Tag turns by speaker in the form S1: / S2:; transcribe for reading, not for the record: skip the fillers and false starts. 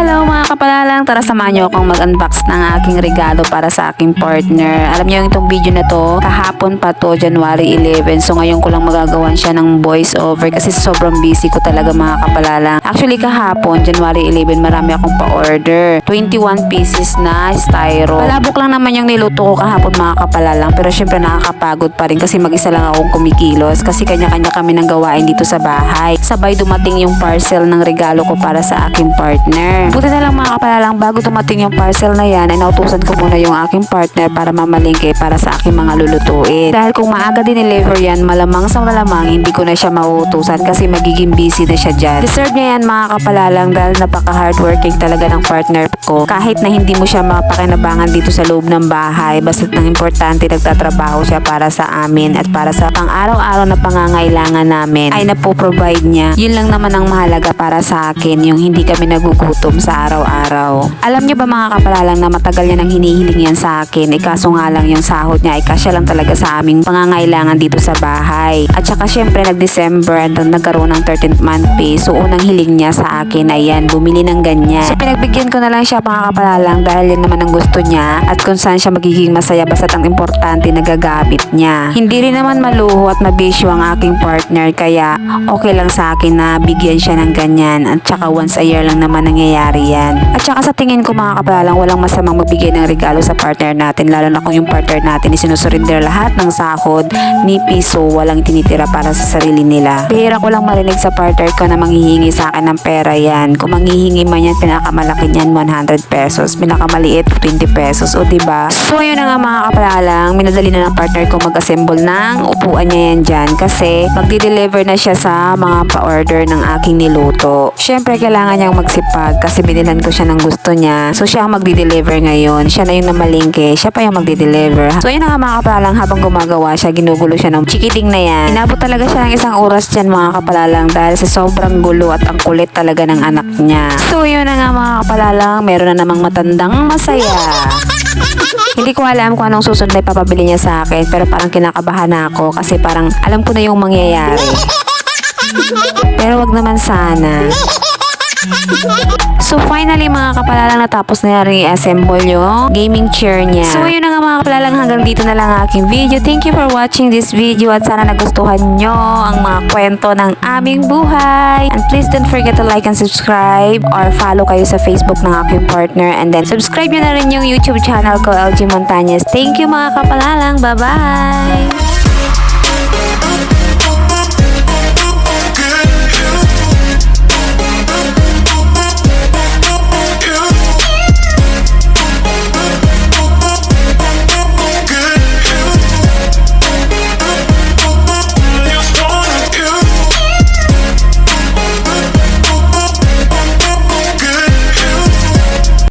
S1: Hello mga kapalalang, tara samahan niyo akong mag-unbox ng aking regalo para sa aking partner. Alam niyo itong video na to, kahapon pa to, January 11. So ngayon ko lang magagawan siya ng voice over kasi sobrang busy ko talaga mga kapalalang. Actually kahapon, January 11, marami akong pa-order. 21 pieces na styro. Palabok lang naman yung niluto ko kahapon mga kapalalang, pero syempre nakakapagod pa rin kasi mag-isa lang akong kumikilos kasi kanya-kanya kami ng gawain dito sa bahay. Sabay dumating yung parcel ng regalo ko para sa aking partner. Buti na lang mga kapalalang, bago dumating yung parcel na yan ay nautusan ko muna yung aking partner para mamalingke para sa aking mga lulutuin. Dahil kung maaga din-deliver yan, malamang sa malamang hindi ko na siya mauutusan kasi magiging busy na siya dyan. Deserve niya yan mga kapalalang dahil napaka-hardworking talaga ng partner ko. Kahit na hindi mo siya mapakinabangan dito sa loob ng bahay, basta ng importante nagtatrabaho siya para sa amin at para sa pang-araw-araw na pangangailangan namin ay napoprovide niya. Yun lang naman ang mahalaga para sa akin, yung hindi kami nagugutom sa araw-araw. Alam niyo ba mga kapalalang na matagal niya nang hinihiling yan sa akin, kaso nga lang yung sahod niya ay kasya lang talaga sa aming pangangailangan dito sa bahay. At saka syempre nag-December at nagkaroon ng 13th month pay, so unang hiling niya sa akin ay yan, bumili ng ganyan. So pinagbigyan ko na lang siya mga kapalalang dahil yan naman ang gusto niya at kung saan siya magiging masaya basta ang importante nagagamit niya. Hindi rin naman maluho at mabisyo ang aking partner kaya okay lang sa akin na bigyan siya ng ganyan at saka once a year lang naman nangyayari yan. At saka sa tingin ko mga kapalalang walang masamang magbigay ng regalo sa partner natin, lalo na kung yung partner natin isinusurrender lahat ng sahod ni piso, walang tinitira para sa sarili nila. Bihira ko lang marinig sa partner ko na manghihingi sa akin ng pera yan. Kung manghihingi man yan, pinakamalaki niyan 100 pesos, pinakamaliit 20 pesos, o diba? So yun na nga mga kapalalang, minadali na ng partner ko mag-assemble ng upuan niya yan dyan kasi magdi-deliver na siya sa mga pa-order ng aking niluto. Syempre kailangan niyang magsipag kasi binilhan ko siya ng gusto niya. So siya ang magdi-deliver ngayon. Siya na yung namalingke. Siya pa yung magdi-deliver. So yun na nga mga kapalalang, habang gumagawa siya, ginugulo siya ng chikiting na yan. Inabot talaga siya ng isang oras dyan mga kapalalang dahil sa sobrang gulo at ang kulit talaga ng anak niya. So yun na nga mga kapalalang, meron na namang matandang masaya. Hindi ko alam kung anong susunod na ipapabili niya sa akin, pero parang kinakabahan na ako kasi parang alam ko na yung mangyayari. Pero wag naman sana. So finally mga kapalalang, natapos na rin i-assemble yung gaming chair niya. So yun na nga mga kapalalang, hanggang dito na lang ang aking video. Thank you for watching this video at sana nagustuhan nyo ang mga kwento ng aming buhay. And please don't forget to like and subscribe or follow kayo sa Facebook ng aking partner, and then subscribe nyo na rin yung YouTube channel ko, LG Montañez. Thank you mga kapalalang. Bye bye!